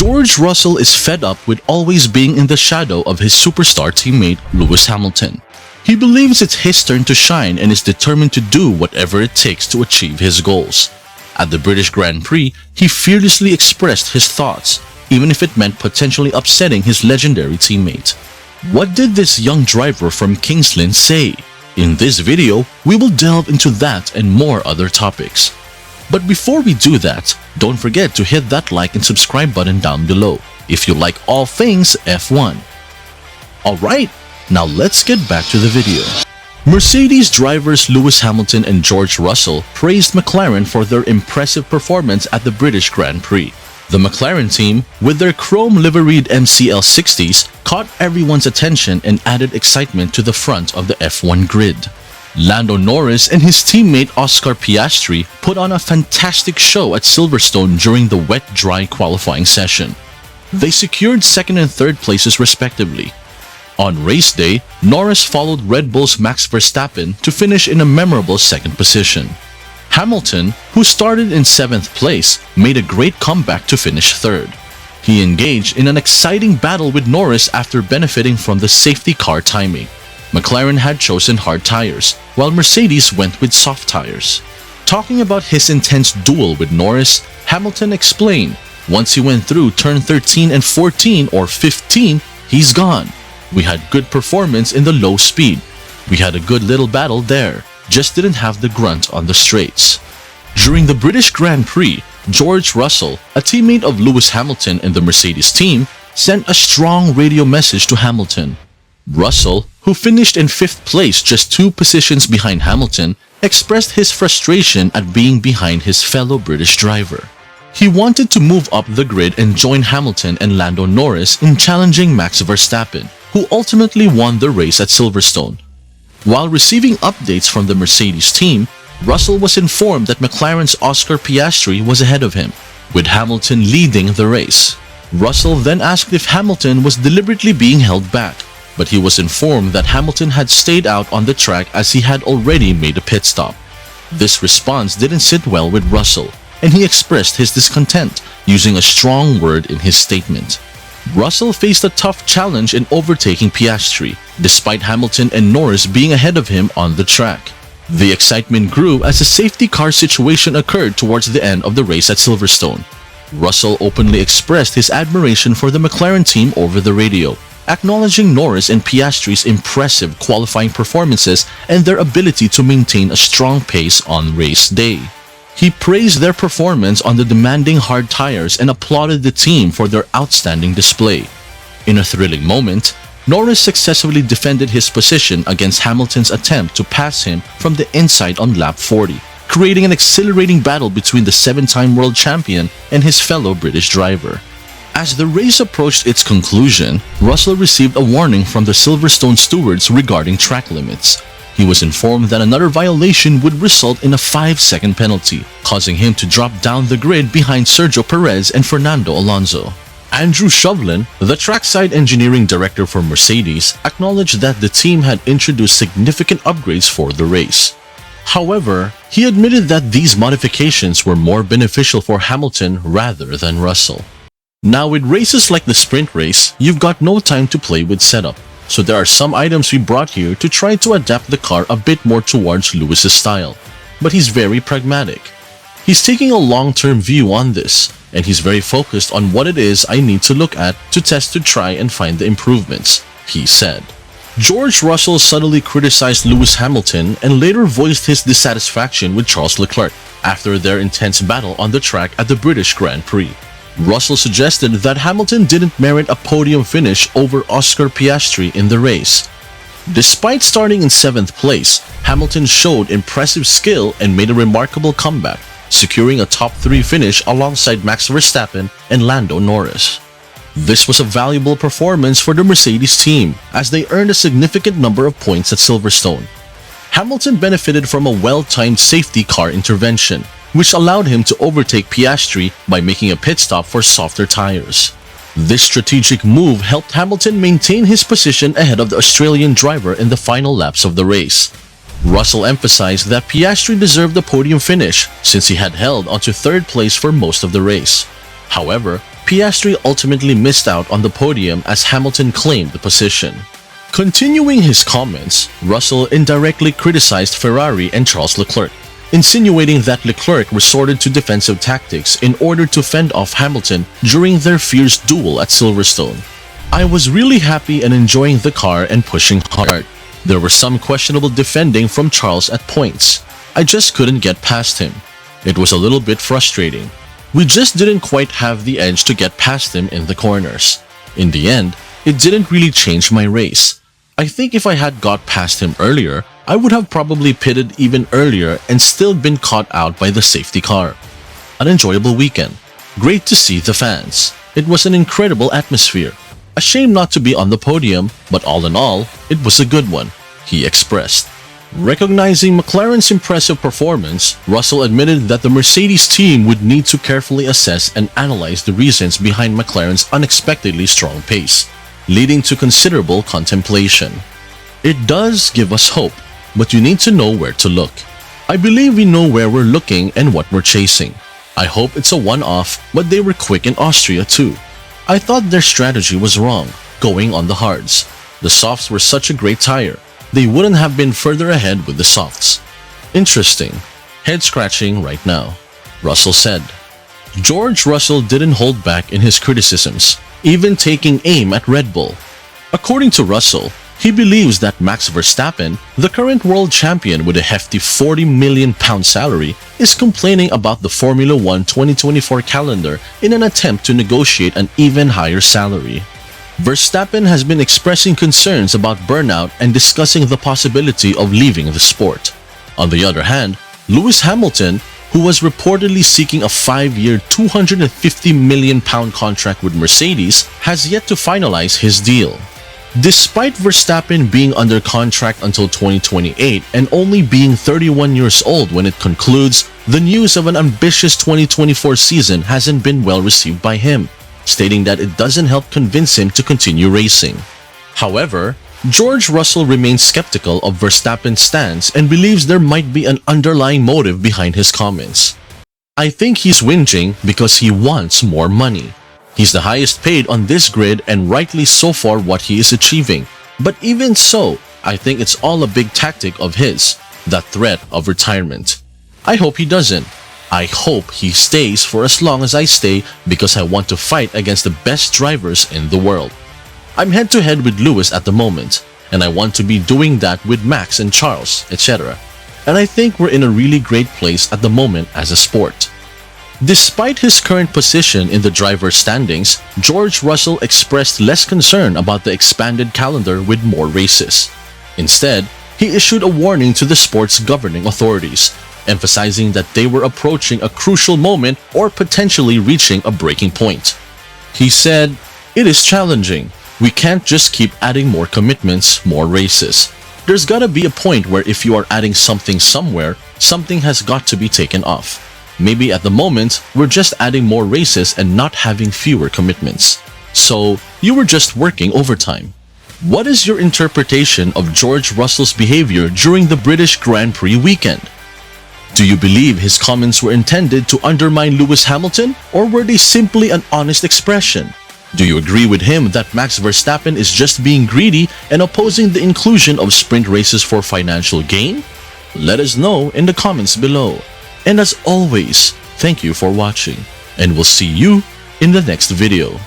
George Russell is fed up with always being in the shadow of his superstar teammate Lewis Hamilton. He believes it's his turn to shine and is determined to do whatever it takes to achieve his goals. At the British Grand Prix, he fearlessly expressed his thoughts, even if it meant potentially upsetting his legendary teammate. What did this young driver from King's Lynn say? In this video, we will delve into that and more other topics. But before we do that, don't forget to hit that like and subscribe button down below if you like all things F1. Alright, now let's get back to the video. Mercedes drivers Lewis Hamilton and George Russell praised McLaren for their impressive performance at the British Grand Prix. The McLaren team, with their chrome liveried MCL60s, caught everyone's attention and added excitement to the front of the F1 grid. Lando Norris and his teammate Oscar Piastri put on a fantastic show at Silverstone during the wet-dry qualifying session. They secured second and third places respectively. On race day, Norris followed Red Bull's Max Verstappen to finish in a memorable second position. Hamilton, who started in 7th place, made a great comeback to finish third. He engaged in an exciting battle with Norris after benefiting from the safety car timing. McLaren had chosen hard tires, while Mercedes went with soft tires. Talking about his intense duel with Norris, Hamilton explained, once he went through turn 13 and 14 or 15, he's gone. We had good performance in the low speed. We had a good little battle there, just didn't have the grunt on the straights. During the British Grand Prix, George Russell, a teammate of Lewis Hamilton in the Mercedes team, sent a strong radio message to Hamilton. Russell, who finished in 5th place just 2 positions behind Hamilton, expressed his frustration at being behind his fellow British driver. He wanted to move up the grid and join Hamilton and Lando Norris in challenging Max Verstappen, who ultimately won the race at Silverstone. While receiving updates from the Mercedes team, Russell was informed that McLaren's Oscar Piastri was ahead of him, with Hamilton leading the race. Russell then asked if Hamilton was deliberately being held back, but he was informed that Hamilton had stayed out on the track as he had already made a pit stop. This response didn't sit well with Russell, and he expressed his discontent, using a strong word in his statement. Russell faced a tough challenge in overtaking Piastri, despite Hamilton and Norris being ahead of him on the track. The excitement grew as a safety car situation occurred towards the end of the race at Silverstone. Russell openly expressed his admiration for the McLaren team over the radio, acknowledging Norris and Piastri's impressive qualifying performances and their ability to maintain a strong pace on race day. He praised their performance on the demanding hard tires and applauded the team for their outstanding display. In a thrilling moment, Norris successfully defended his position against Hamilton's attempt to pass him from the inside on lap 40, creating an exhilarating battle between the 7-time world champion and his fellow British driver. As the race approached its conclusion, Russell received a warning from the Silverstone stewards regarding track limits. He was informed that another violation would result in a 5-second penalty, causing him to drop down the grid behind Sergio Perez and Fernando Alonso. Andrew Chauvelin, the trackside engineering director for Mercedes, acknowledged that the team had introduced significant upgrades for the race. However, he admitted that these modifications were more beneficial for Hamilton rather than Russell. Now with races like the sprint race, you've got no time to play with setup. So there are some items we brought here to try to adapt the car a bit more towards Lewis's style. But he's very pragmatic. He's taking a long-term view on this, and he's very focused on what it is I need to look at to test to try and find the improvements, he said. George Russell subtly criticized Lewis Hamilton and later voiced his dissatisfaction with Charles Leclerc after their intense battle on the track at the British Grand Prix. Russell suggested that Hamilton didn't merit a podium finish over Oscar Piastri in the race. Despite starting in 7th place, Hamilton showed impressive skill and made a remarkable comeback, securing a top 3 finish alongside Max Verstappen and Lando Norris. This was a valuable performance for the Mercedes team as they earned a significant number of points at Silverstone. Hamilton benefited from a well-timed safety car intervention, which allowed him to overtake Piastri by making a pit stop for softer tires. This strategic move helped Hamilton maintain his position ahead of the Australian driver in the final laps of the race. Russell emphasized that Piastri deserved the podium finish since he had held onto 3rd place for most of the race. However, Piastri ultimately missed out on the podium as Hamilton claimed the position. Continuing his comments, Russell indirectly criticized Ferrari and Charles Leclerc, insinuating that Leclerc resorted to defensive tactics in order to fend off Hamilton during their fierce duel at Silverstone. "I was really happy and enjoying the car and pushing hard. There was some questionable defending from Charles at points. I just couldn't get past him. It was a little bit frustrating. We just didn't quite have the edge to get past him in the corners. In the end, it didn't really change my race. I think if I had got past him earlier, I would have probably pitted even earlier and still been caught out by the safety car. An enjoyable weekend. Great to see the fans. It was an incredible atmosphere. A shame not to be on the podium, but all in all, it was a good one," he expressed. Recognizing McLaren's impressive performance, Russell admitted that the Mercedes team would need to carefully assess and analyze the reasons behind McLaren's unexpectedly strong pace, leading to considerable contemplation. "It does give us hope, but you need to know where to look. I believe we know where we're looking and what we're chasing. I hope it's a one-off, but they were quick in Austria too. I thought their strategy was wrong, going on the hards. The softs were such a great tire. They wouldn't have been further ahead with the softs. Interesting. Head scratching right now," Russell said. George Russell didn't hold back in his criticisms, even taking aim at Red Bull. According to Russell, he believes that Max Verstappen, the current world champion with a hefty £40 million salary, is complaining about the Formula 1 2024 calendar in an attempt to negotiate an even higher salary. Verstappen has been expressing concerns about burnout and discussing the possibility of leaving the sport. On the other hand, Lewis Hamilton, who was reportedly seeking a 5-year £250 million contract with Mercedes, has yet to finalize his deal. Despite Verstappen being under contract until 2028 and only being 31 years old when it concludes, the news of an ambitious 2024 season hasn't been well received by him, stating that it doesn't help convince him to continue racing. However, George Russell remains skeptical of Verstappen's stance and believes there might be an underlying motive behind his comments. "I think he's whinging because he wants more money. He's the highest paid on this grid and rightly so for what he is achieving. But even so, I think it's all a big tactic of his, that threat of retirement. I hope he doesn't. I hope he stays for as long as I stay because I want to fight against the best drivers in the world. I'm head-to-head with Lewis at the moment, and I want to be doing that with Max and Charles, etc. And I think we're in a really great place at the moment as a sport." Despite his current position in the driver's standings, George Russell expressed less concern about the expanded calendar with more races. Instead, he issued a warning to the sport's governing authorities, emphasizing that they were approaching a crucial moment or potentially reaching a breaking point. He said, "It is challenging. We can't just keep adding more commitments, more races. There's gotta be a point where if you are adding something somewhere, something has got to be taken off. Maybe at the moment, we're just adding more races and not having fewer commitments. So, you were just working overtime." What is your interpretation of George Russell's behavior during the British Grand Prix weekend? Do you believe his comments were intended to undermine Lewis Hamilton, or were they simply an honest expression? Do you agree with him that Max Verstappen is just being greedy and opposing the inclusion of sprint races for financial gain? Let us know in the comments below. And as always, thank you for watching, and we'll see you in the next video.